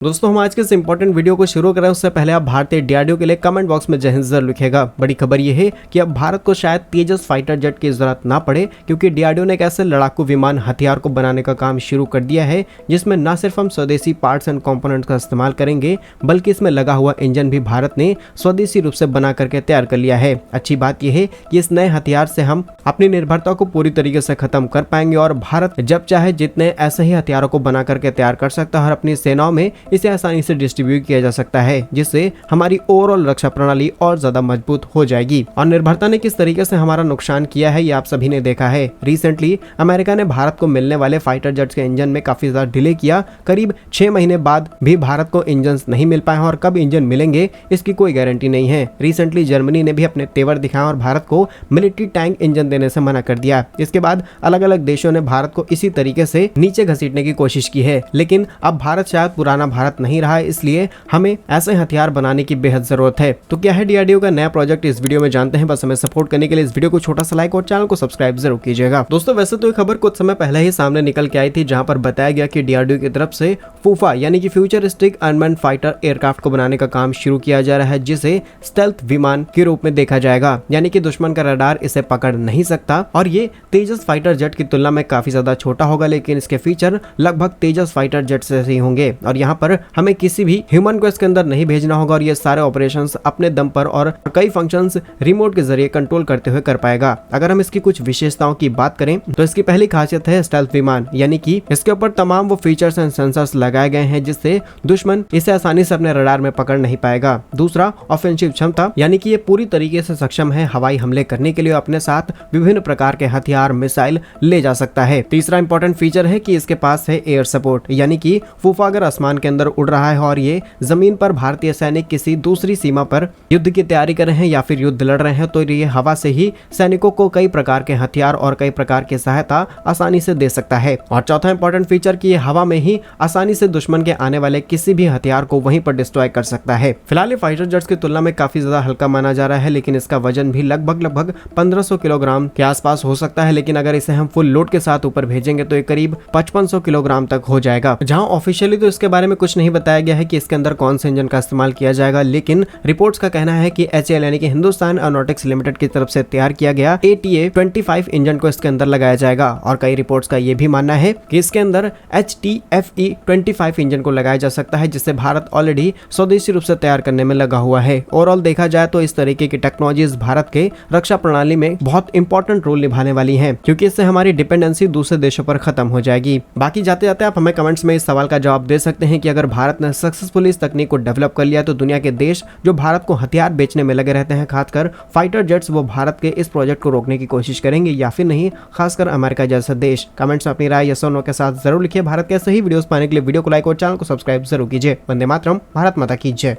दोस्तों हम आज के इस इंपॉर्टेंट वीडियो को शुरू करें उससे पहले आप भारतीय डीआरडीओ के लिए कमेंट बॉक्स में जय हिंद जरूर लिखिएगा। बड़ी खबर यह है कि अब भारत को शायद तेजस फाइटर जेट की जरूरत ना पड़े, क्योंकि डीआरडीओ ने एक ऐसे लड़ाकू विमान हथियार को बनाने का काम शुरू कर दिया है जिसमें न सिर्फ हम स्वदेशी पार्ट्स एंड कंपोनेंट का इस्तेमाल करेंगे, बल्कि इसमें लगा हुआ इंजन भी भारत ने स्वदेशी रूप से बना करके तैयार कर लिया है। अच्छी बात यह है कि इस नए हथियार से हम अपनी निर्भरता को पूरी तरीके से खत्म कर पाएंगे और भारत जब चाहे जितने ऐसे ही हथियारों को बना करके तैयार कर सकता है और अपनी सेनाओं में इसे आसानी से डिस्ट्रीब्यूट किया जा सकता है, जिससे हमारी ओवरऑल रक्षा प्रणाली और ज्यादा मजबूत हो जाएगी। और निर्भरता ने किस तरीके से हमारा नुकसान किया है ये आप सभी ने देखा है। रिसेंटली अमेरिका ने भारत को मिलने वाले फाइटर जेट्स के इंजन में काफी ज्यादा डिले किया। करीब 6 महीने बाद भी भारत को इंजन नहीं मिल पाए और कब इंजन मिलेंगे इसकी कोई गारंटी नहीं है। रिसेंटली जर्मनी ने भी अपने तेवर दिखाया और भारत को मिलिट्री टैंक इंजन देने से मना कर दिया। इसके बाद अलग अलग देशों ने भारत को इसी तरीके से नीचे घसीटने की कोशिश की है, लेकिन अब भारत शायद पुराना भारत नहीं रहा है, इसलिए हमें ऐसे हथियार बनाने की बेहद जरूरत है। तो क्या है डीआरडीओ का नया प्रोजेक्ट, इस वीडियो में जानते हैं। बस हमें सपोर्ट करने के लिए इस वीडियो को छोटा सा लाइक और चैनल को सब्सक्राइब जरूर कीजिएगा। दोस्तों वैसे तो ये खबर कुछ समय पहले ही सामने निकल के आई थी, जहां पर बताया गया कि डीआरडीओ की तरफ से फूफा यानी कि फ्यूचरिस्टिक अनमैन्ड फाइटर एयरक्राफ्ट को बनाने का काम शुरू किया जा रहा है, जिसे स्टेल्थ विमान के रूप में देखा जाएगा, यानी कि दुश्मन का रडार इसे पकड़ नहीं सकता। और ये तेजस फाइटर जेट की तुलना में काफी ज्यादा छोटा होगा, लेकिन इसके फीचर लगभग तेजस फाइटर जेट से ही होंगे। और यहाँ पर हमें किसी भी ह्यूमन को इसके अंदर नहीं भेजना होगा और ये सारे ऑपरेशंस अपने दम पर और कई फंक्शंस रिमोट के जरिए कंट्रोल करते हुए कर पाएगा। अगर हम इसकी कुछ विशेषताओं की बात करें तो इसकी पहली खासियत है स्टेल्थ विमान, यानी कि इसके ऊपर तमाम वो फीचर्स एंड सेंसर्स लगाए गए हैं जिससे दुश्मन इसे आसानी से अपने रडार में पकड़ नहीं पाएगा। दूसरा, ऑफेंसिव क्षमता, यानी कि ये पूरी तरीके से सक्षम है हवाई हमले करने के लिए, अपने साथ विभिन्न प्रकार के हथियार मिसाइल ले जा सकता है। तीसरा इंपॉर्टेंट फीचर है कि इसके पास है एयर सपोर्ट, यानी कि फूफा अगर आसमान के अंदर उड़ रहा है और ये जमीन पर भारतीय सैनिक किसी दूसरी सीमा पर युद्ध की तैयारी कर रहे हैं या फिर युद्ध लड़ रहे हैं, तो ये हवा से ही सैनिकों को कई प्रकार के हथियार और कई प्रकार की सहायता आसानी से दे सकता है। और चौथा इंपॉर्टेंट फीचर कि ये हवा में ही आसानी से दुश्मन के आने वाले किसी भी हथियार को वहीं पर डिस्ट्रॉय कर सकता है। फिलहाल ये फाइटर जेट्स की तुलना में काफी ज्यादा हल्का माना जा रहा है, लेकिन इसका वजन भी लगभग 1500 किलोग्राम के आसपास हो सकता है। लेकिन अगर इसे हम फुल लोड के साथ ऊपर भेजेंगे तो ये करीब 5500 किलोग्राम तक हो जाएगा। जहां ऑफिशियली तो इसके बारे में कुछ नहीं बताया गया है कि इसके अंदर कौन से इंजन का इस्तेमाल किया जाएगा, लेकिन रिपोर्ट्स का कहना है कि HAL यानी कि हिंदुस्तान एरोनॉटिक्स लिमिटेड की तरफ से तैयार किया गया ATA-25 इंजन को इसके अंदर लगाया जाएगा। और कई रिपोर्ट्स का यह भी मानना है कि इसके अंदर HTFE-25 इंजन को लगाया जा सकता है, जिसे भारत ऑलरेडी स्वदेशी रूप से तैयार करने में लगा हुआ है। ओवरऑल देखा जाए तो इस तरीके की टेक्नोलॉजीज भारत के रक्षा प्रणाली में बहुत इंपॉर्टेंट रोल निभाने वाली है, क्योंकि इससे हमारी डिपेंडेंसी दूसरे देशों पर खत्म हो जाएगी। बाकी जाते जाते आप हमें कमेंट्स में इस सवाल का जवाब दे सकते हैं कि अगर भारत ने सक्सेसफुली इस तकनीक को डेवलप कर लिया तो दुनिया के देश जो भारत को हथियार बेचने में लगे रहते हैं, खासकर फाइटर जेट्स, वो भारत के इस प्रोजेक्ट को रोकने की कोशिश करेंगे या फिर नहीं, खासकर अमेरिका जैसा देश। कमेंट्स में अपनी राय यस और नो के साथ जरूर लिखिए। भारत के सही वीडियोस पाने के लिए वीडियो को लाइक और चैनल को सब्सक्राइब जरूर कीजिए। वंदे मातरम, भारत माता की जय।